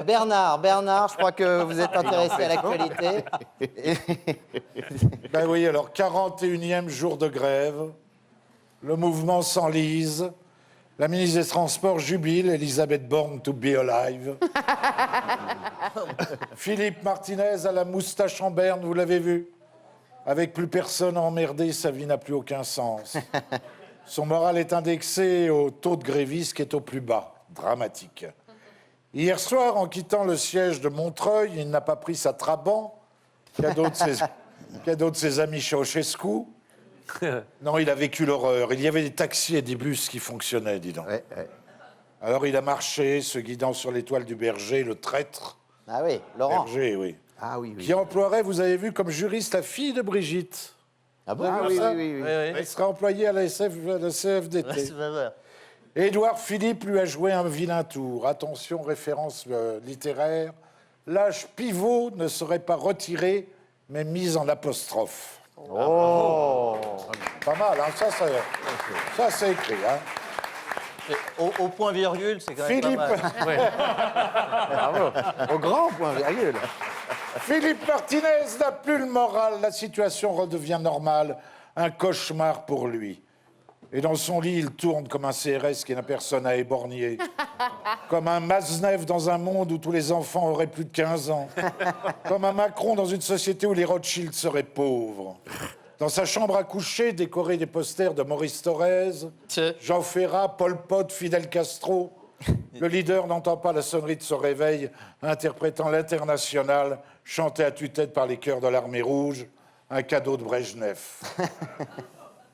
Bernard, je crois que vous êtes intéressé à l'actualité. Ben oui, alors 41e jour de grève, le mouvement s'enlise, la ministre des Transports jubile, Elisabeth Borne to be alive. Philippe Martinez à la moustache en berne, vous l'avez vu? Avec plus personne emmerdé, sa vie n'a plus aucun sens. Son moral est indexé au taux de grévistes qui est au plus bas. Dramatique. Hier soir, en quittant le siège de Montreuil, il n'a pas pris sa Trabant, cadeau de ses amis Ceausescu. Non, il a vécu l'horreur. Il y avait des taxis et des bus qui fonctionnaient, dis donc. Ouais. Alors il a marché, se guidant sur l'étoile du berger, le traître. Ah oui, Laurent. Berger, oui. Ah oui. Qui emploierait, vous avez vu, comme juriste la fille de Brigitte. Ah bon? Ah oui. Oui. Elle sera employée à la CFDT. Édouard Philippe lui a joué un vilain tour. Attention, référence littéraire. L'âge pivot ne serait pas retiré, mais mis en apostrophe. Oh. Pas mal, hein, ça c'est écrit. Hein. Au point virgule, c'est quand même Philippe, pas mal. Bravo. Au grand point virgule. Philippe Martinez n'a plus le moral. La situation redevient normale. Un cauchemar pour lui. Et dans son lit, il tourne comme un CRS qui n'a personne à éborgner. Comme un Maznev dans un monde où tous les enfants auraient plus de 15 ans. Comme un Macron dans une société où les Rothschild seraient pauvres. Dans sa chambre à coucher, décorée des posters de Maurice Thorez, Jean Ferrat, Pol Pot, Fidel Castro, le leader n'entend pas la sonnerie de son réveil, interprétant l'Internationale, chanté à tue-tête par les chœurs de l'Armée Rouge, un cadeau de Brejnev.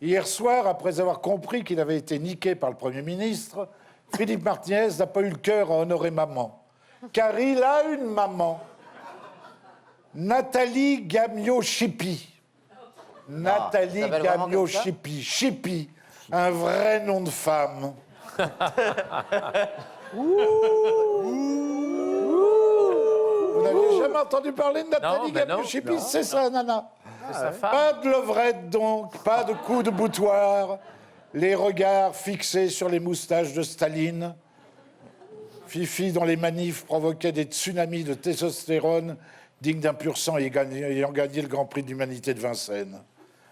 Hier soir, après avoir compris qu'il avait été niqué par le Premier ministre, Philippe Martinez n'a pas eu le cœur à honorer maman. Car il a une maman, Nathalie Gamio-Chipi. Nathalie ça s'appelle vraiment Gamio-Chipi. Chipi, un vrai nom de femme. Vous n'avez jamais entendu parler de Nathalie Gamio-Chipi? C'est ça, nana. Pas de levrette donc, pas de coups de boutoir, les regards fixés sur les moustaches de Staline. Fifi, dans les manifs, provoquait des tsunamis de testostérone dignes d'un pur sang ayant gagné le Grand Prix de l'Humanité de Vincennes.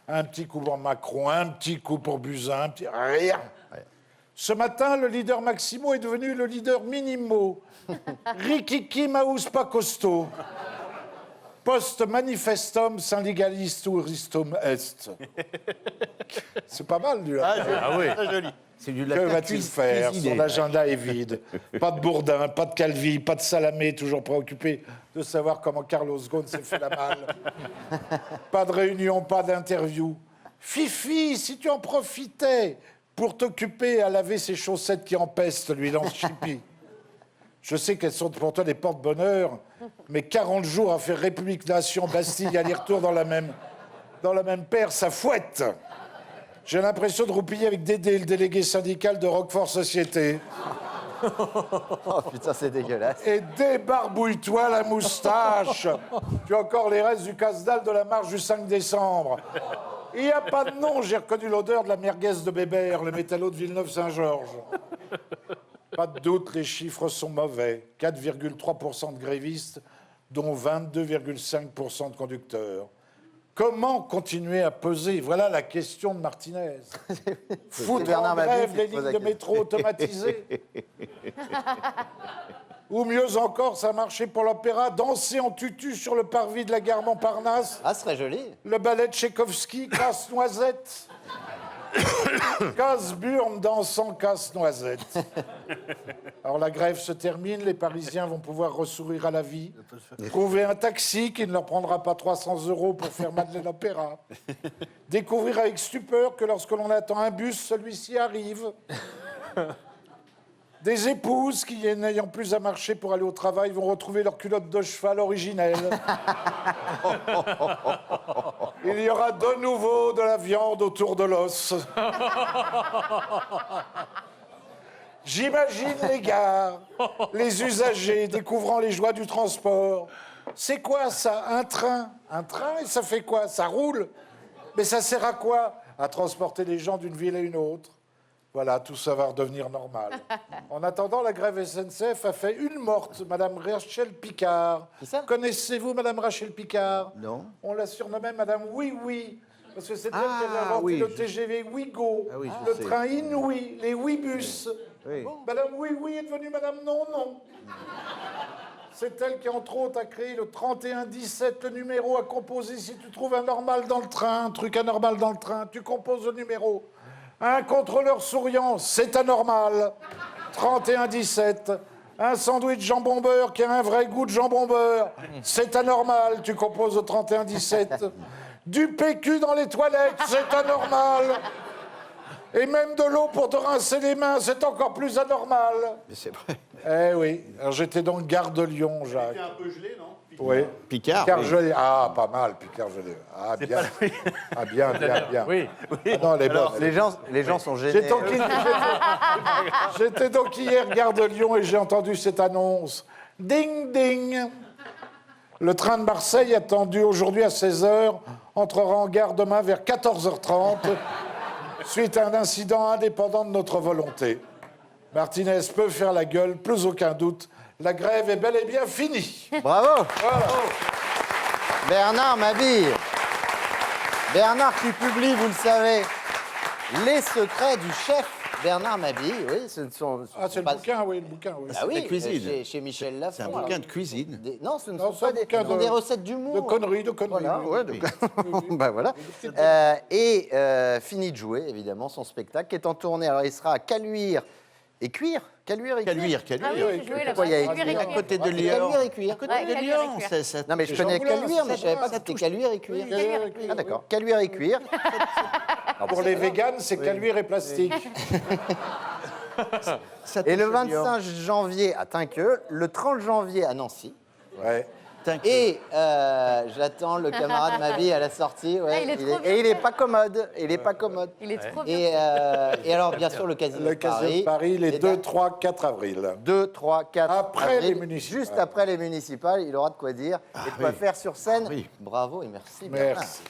Un petit coup pour Macron, un petit coup pour Buzyn, un petit... Rien. Ce matin, le leader Maximo est devenu le leader Minimo. Rikiki Maus pas costaud. Post manifestum syndicalistum est. C'est pas mal, lui. Ah oui. Très joli. C'est du Que va-t-il faire? Son agenda est vide. Pas de Bourdin, pas de Calvi, pas de Salamé, toujours préoccupé de savoir comment Carlos Ghosn s'est fait la malle. Pas de réunion, pas d'interview. Fifi, si tu en profitais pour t'occuper à laver ces chaussettes qui empestent, lui lance Chipi. Je sais qu'elles sont pour toi des porte-bonheur, mais 40 jours à faire République, Nation, Bastille, aller-retour dans la même paire, ça fouette. J'ai l'impression de roupiller avec Dédé, le délégué syndical de Roquefort Société. Oh putain, c'est dégueulasse. Et débarbouille-toi la moustache. Tu as encore les restes du casse-dalle de la marche du 5 décembre. Il n'y a pas de nom, j'ai reconnu l'odeur de la merguez de Bébert, le métallo de Villeneuve-Saint-Georges. Pas de doute, les chiffres sont mauvais. 4,3% de grévistes, dont 22,5% de conducteurs. Comment continuer à peser? Voilà la question de Martinez. Foutre en grève les lignes de métro automatisées. Ou mieux encore, ça marchait pour l'opéra, danser en tutu sur le parvis de la gare Montparnasse. Ah, ce serait joli. Le ballet de Tchaïkovski, Casse-Noisette. Casse-Burne dansant Casse-Noisette. Alors la grève se termine, les Parisiens vont pouvoir ressourire à la vie, trouver un taxi qui ne leur prendra pas 300 € pour faire Madeleine Opéra, découvrir avec stupeur que lorsque l'on attend un bus, celui-ci arrive. Des épouses qui, n'ayant plus à marcher pour aller au travail, vont retrouver leur culotte de cheval originelle. Il y aura de nouveau de la viande autour de l'os. J'imagine les gares, les usagers découvrant les joies du transport. C'est quoi ça? Un train? Un train, et ça fait quoi? Ça roule? Mais ça sert à quoi? À transporter les gens d'une ville à une autre. Voilà, tout ça va redevenir normal. En attendant, la grève SNCF a fait une morte, Madame Rachel Picard. Qui ça? Connaissez-vous Madame Rachel Picard? Non. On la surnommait Madame Oui Oui, parce que c'est elle qui avait Ah, inventé oui, le TGV Ouigo, Ah oui, je le sais. train Inouï, les Ouibus. Oui. Madame Oui Oui est devenue Madame Non Non. C'est elle qui, entre autres, a créé le 3117, le numéro à composer. Si tu trouves un normal dans le train, un truc anormal dans le train, tu composes le numéro. Un contrôleur souriant, c'est anormal. 3117. Un sandwich jambon beurre qui a un vrai goût de jambon beurre, c'est anormal. Tu composes le 3117. Du PQ dans les toilettes, c'est anormal. Et même de l'eau pour te rincer les mains, c'est encore plus anormal. Mais c'est vrai. Eh oui, alors j'étais dans le Gare de Lyon, Jacques. C'était un peu gelé, non? Oui. Picard. Picard oui. gelé. Ah, pas mal, Picard gelé. Ah, bien. Ah, bien, bien, bien. Oui. Ah non, elle est bonne. Les gens sont gênés. J'étais donc hier Gare de Lyon et j'ai entendu cette annonce. Ding, ding. Le train de Marseille, attendu aujourd'hui à 16h, entrera en gare demain vers 14h30, suite à un incident indépendant de notre volonté. Martinez peut faire la gueule, plus aucun doute. La grève est bel et bien finie. Bravo. Voilà. Bernard Mabille. Bernard qui publie, vous le savez, Les secrets du chef Bernard Mabille. Oui, ce sont. Ah, c'est le pas- bouquin, oui, le bouquin, oui. Ah oui, de cuisine. chez Michel Lafon. C'est un bouquin de cuisine. Non, ce ne Non, sont c'est un pas des, bouquin ce sont de- des recettes d'humour. De conneries, de conneries. Voilà, oui. ouais, ben voilà. Fini de jouer, évidemment, son spectacle qui est en tournée. Alors, il sera à Caluire et Cuire. Caluire et Cuire. Caluire, Ah Caluire. oui, j'ai joué là-bas. Pourquoi il y a Caluire et écrit À Cuire. côté de Ouais, Lyon. Caluire et Cuire. À côté Ouais, de Caluire et Lyon. Cuire. ça Non, mais je Et connais Jean-Boulin, Caluire, mais je savais ça pas que c'était Caluire et Cuire. Caluire et Cuire. Ah d'accord, Caluire et Cuire. Pour les véganes, c'est caluire et plastique. Et le 25 janvier à Tinqueux, le 30 janvier à Nancy. Ouais. Et j'attends le camarade Mabille à la sortie. Ouais, Ah, il est trop bien. et il est pas commode. Il est pas commode. Il est trop bien. Et alors, bien sûr, le Casino Le de Casino Paris. de Paris, les Et 2, 3, 4 avril. 2, 3, 4. Après avril, les municipales. Juste après les municipales, il aura de quoi dire et de quoi oui. faire sur scène. Oui. Bravo et merci. Bernard. Merci.